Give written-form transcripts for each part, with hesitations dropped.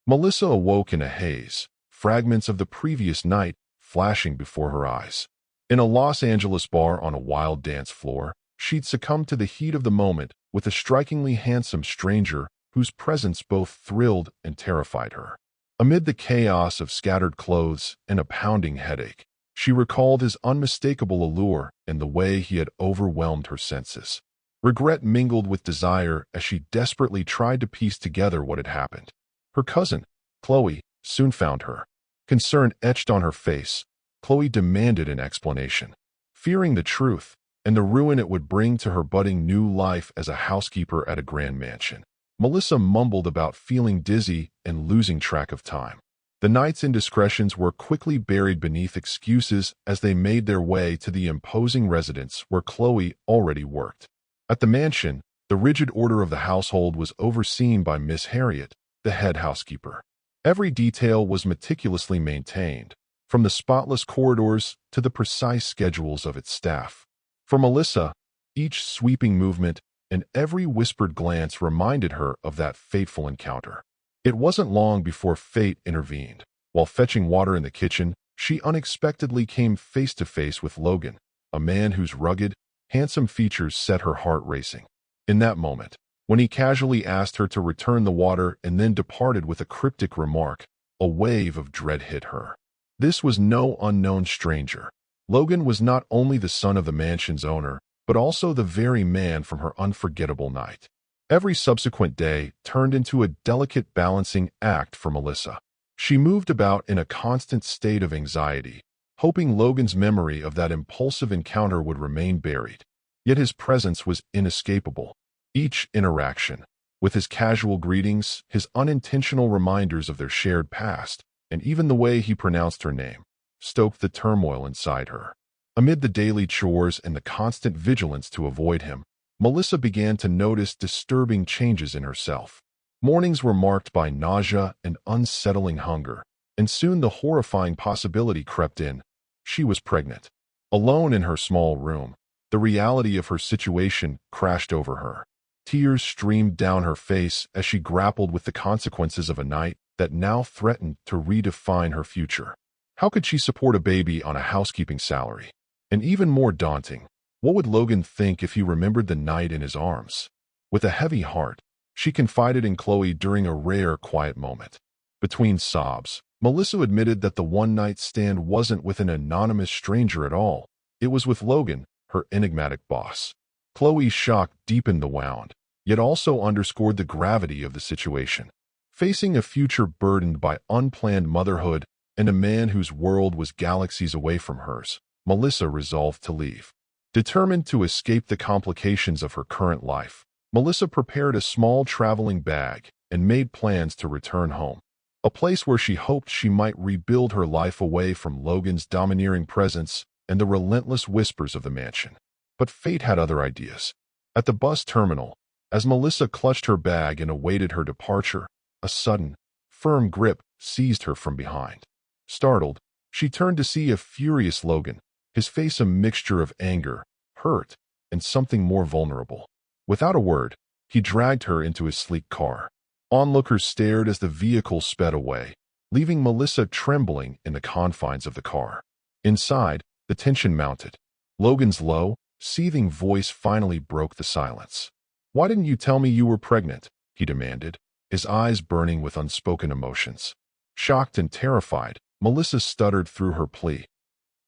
Melissa awoke in a haze, fragments of the previous night flashing before her eyes. In a Los Angeles bar on a wild dance floor, she'd succumbed to the heat of the moment with a strikingly handsome stranger whose presence both thrilled and terrified her. Amid the chaos of scattered clothes and a pounding headache, she recalled his unmistakable allure and the way he had overwhelmed her senses. Regret mingled with desire as she desperately tried to piece together what had happened. Her cousin, Chloe, soon found her. Concern etched on her face, Chloe demanded an explanation. Fearing the truth and the ruin it would bring to her budding new life as a housekeeper at a grand mansion, Melissa mumbled about feeling dizzy and losing track of time. The night's indiscretions were quickly buried beneath excuses as they made their way to the imposing residence where Chloe already worked. At the mansion, the rigid order of the household was overseen by Miss Harriet, the head housekeeper. Every detail was meticulously maintained, from the spotless corridors to the precise schedules of its staff. For Melissa, each sweeping movement and every whispered glance reminded her of that fateful encounter. It wasn't long before fate intervened. While fetching water in the kitchen, she unexpectedly came face to face with Logan, a man whose rugged, handsome features set her heart racing. In that moment, when he casually asked her to return the water and then departed with a cryptic remark, a wave of dread hit her. This was no unknown stranger. Logan was not only the son of the mansion's owner, but also the very man from her unforgettable night. Every subsequent day turned into a delicate balancing act for Melissa. She moved about in a constant state of anxiety, hoping Logan's memory of that impulsive encounter would remain buried. Yet his presence was inescapable. Each interaction, with his casual greetings, his unintentional reminders of their shared past, and even the way he pronounced her name, stoked the turmoil inside her. Amid the daily chores and the constant vigilance to avoid him, Melissa began to notice disturbing changes in herself. Mornings were marked by nausea and unsettling hunger, and soon the horrifying possibility crept in. She was pregnant. Alone in her small room, the reality of her situation crashed over her. Tears streamed down her face as she grappled with the consequences of a night that now threatened to redefine her future. How could she support a baby on a housekeeping salary? And even more daunting, what would Logan think if he remembered the night in his arms? With a heavy heart, she confided in Chloe during a rare, quiet moment. Between sobs, Melissa admitted that the one-night stand wasn't with an anonymous stranger at all. It was with Logan, her enigmatic boss. Chloe's shock deepened the wound, yet also underscored the gravity of the situation. Facing a future burdened by unplanned motherhood and a man whose world was galaxies away from hers, Melissa resolved to leave. Determined to escape the complications of her current life, Melissa prepared a small traveling bag and made plans to return home, a place where she hoped she might rebuild her life away from Logan's domineering presence and the relentless whispers of the mansion. But fate had other ideas. At the bus terminal, as Melissa clutched her bag and awaited her departure, a sudden, firm grip seized her from behind. Startled, she turned to see a furious Logan, his face a mixture of anger, hurt, and something more vulnerable. Without a word, he dragged her into his sleek car. Onlookers stared as the vehicle sped away, leaving Melissa trembling in the confines of the car. Inside, the tension mounted. Logan's low, seething voice finally broke the silence. "Why didn't you tell me you were pregnant?" he demanded, his eyes burning with unspoken emotions. Shocked and terrified, Melissa stuttered through her plea.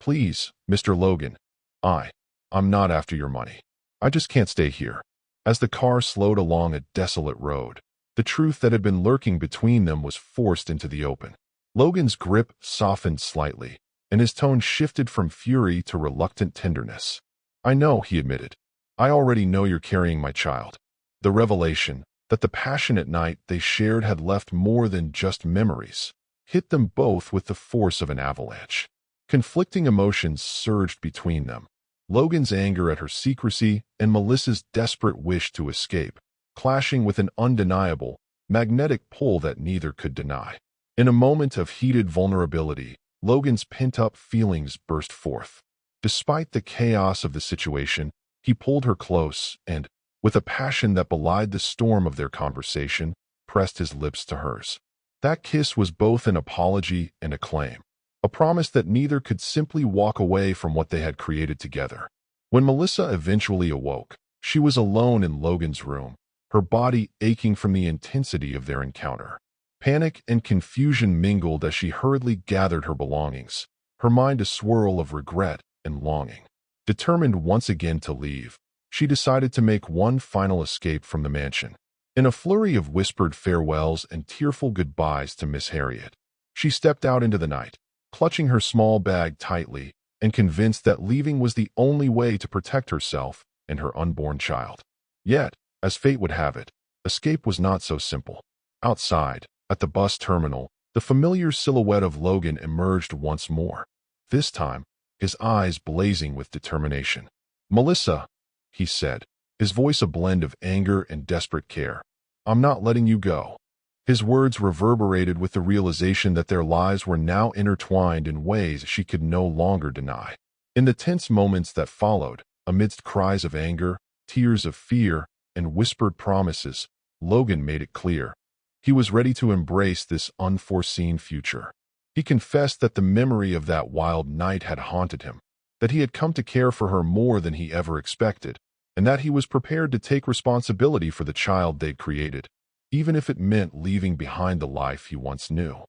"Please, Mr. Logan, I'm not after your money. I just can't stay here." As the car slowed along a desolate road, the truth that had been lurking between them was forced into the open. Logan's grip softened slightly, and his tone shifted from fury to reluctant tenderness. "I know," he admitted. "I already know you're carrying my child." The revelation that the passionate night they shared had left more than just memories hit them both with the force of an avalanche. Conflicting emotions surged between them. Logan's anger at her secrecy and Melissa's desperate wish to escape, clashing with an undeniable, magnetic pull that neither could deny. In a moment of heated vulnerability, Logan's pent-up feelings burst forth. Despite the chaos of the situation, he pulled her close and, with a passion that belied the storm of their conversation, pressed his lips to hers. That kiss was both an apology and a claim, a promise that neither could simply walk away from what they had created together. When Melissa eventually awoke, she was alone in Logan's room, her body aching from the intensity of their encounter. Panic and confusion mingled as she hurriedly gathered her belongings, her mind a swirl of regret and longing. Determined once again to leave, she decided to make one final escape from the mansion. In a flurry of whispered farewells and tearful goodbyes to Miss Harriet, she stepped out into the night, clutching her small bag tightly and convinced that leaving was the only way to protect herself and her unborn child. Yet, as fate would have it, escape was not so simple. Outside, at the bus terminal, the familiar silhouette of Logan emerged once more, this time, his eyes blazing with determination. "Melissa," he said, his voice a blend of anger and desperate care. "I'm not letting you go." His words reverberated with the realization that their lives were now intertwined in ways she could no longer deny. In the tense moments that followed, amidst cries of anger, tears of fear, and whispered promises, Logan made it clear. He was ready to embrace this unforeseen future. He confessed that the memory of that wild night had haunted him, that he had come to care for her more than he ever expected, and that he was prepared to take responsibility for the child they'd created, even if it meant leaving behind the life he once knew.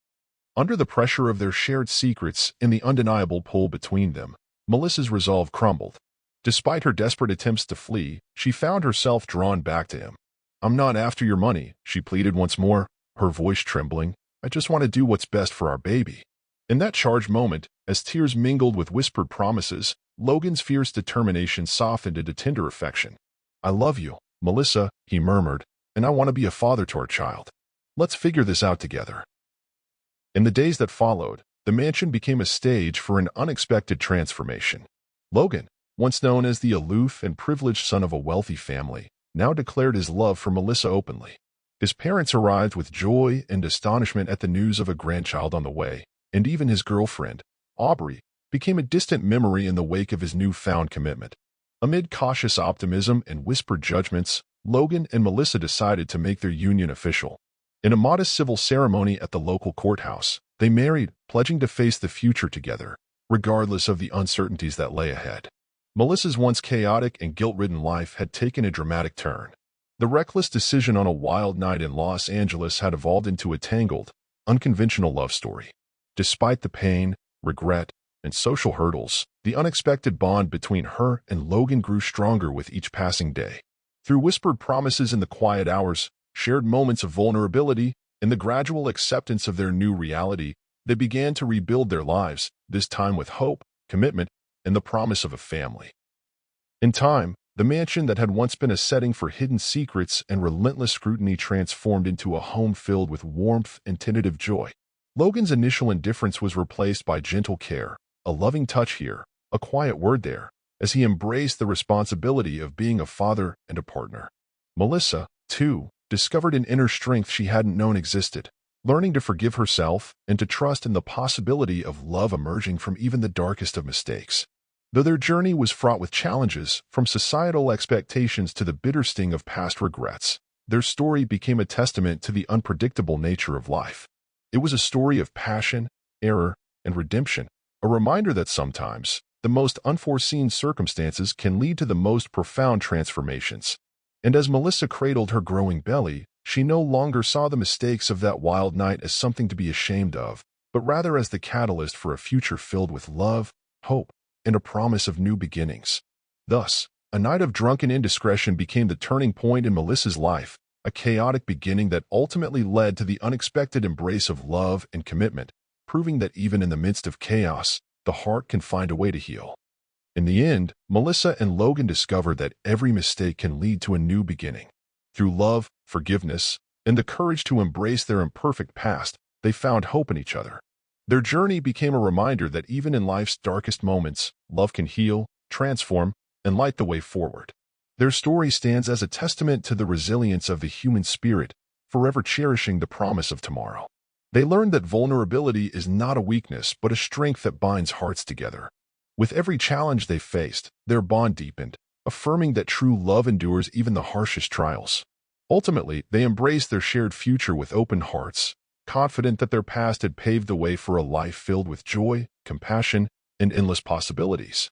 Under the pressure of their shared secrets and the undeniable pull between them, Melissa's resolve crumbled. Despite her desperate attempts to flee, she found herself drawn back to him. "I'm not after your money," she pleaded once more, her voice trembling. "I just want to do what's best for our baby." In that charged moment, as tears mingled with whispered promises, Logan's fierce determination softened into tender affection. "I love you, Melissa," he murmured, "and I want to be a father to our child. Let's figure this out together." In the days that followed, the mansion became a stage for an unexpected transformation. Logan, once known as the aloof and privileged son of a wealthy family, now declared his love for Melissa openly. His parents arrived with joy and astonishment at the news of a grandchild on the way, and even his girlfriend, Aubrey, became a distant memory in the wake of his newfound commitment. Amid cautious optimism and whispered judgments, Logan and Melissa decided to make their union official. In a modest civil ceremony at the local courthouse, they married, pledging to face the future together, regardless of the uncertainties that lay ahead. Melissa's once chaotic and guilt-ridden life had taken a dramatic turn. The reckless decision on a wild night in Los Angeles had evolved into a tangled, unconventional love story. Despite the pain, regret, and social hurdles, the unexpected bond between her and Logan grew stronger with each passing day. Through whispered promises in the quiet hours, shared moments of vulnerability, and the gradual acceptance of their new reality, they began to rebuild their lives, this time with hope, commitment, and the promise of a family. In time, the mansion that had once been a setting for hidden secrets and relentless scrutiny transformed into a home filled with warmth and tentative joy. Logan's initial indifference was replaced by gentle care, a loving touch here, a quiet word there, as he embraced the responsibility of being a father and a partner. Melissa, too, discovered an inner strength she hadn't known existed, learning to forgive herself and to trust in the possibility of love emerging from even the darkest of mistakes. Though their journey was fraught with challenges, from societal expectations to the bitter sting of past regrets, their story became a testament to the unpredictable nature of life. It was a story of passion, error, and redemption, a reminder that sometimes the most unforeseen circumstances can lead to the most profound transformations. And as Melissa cradled her growing belly, she no longer saw the mistakes of that wild night as something to be ashamed of, but rather as the catalyst for a future filled with love, hope, and a promise of new beginnings. Thus, a night of drunken indiscretion became the turning point in Melissa's life, a chaotic beginning that ultimately led to the unexpected embrace of love and commitment, proving that even in the midst of chaos, the heart can find a way to heal. In the end, Melissa and Logan discovered that every mistake can lead to a new beginning. Through love, forgiveness, and the courage to embrace their imperfect past, they found hope in each other. Their journey became a reminder that even in life's darkest moments, love can heal, transform, and light the way forward. Their story stands as a testament to the resilience of the human spirit, forever cherishing the promise of tomorrow. They learned that vulnerability is not a weakness but a strength that binds hearts together. With every challenge they faced, their bond deepened, affirming that true love endures even the harshest trials. Ultimately, they embraced their shared future with open hearts, confident that their past had paved the way for a life filled with joy, compassion, and endless possibilities.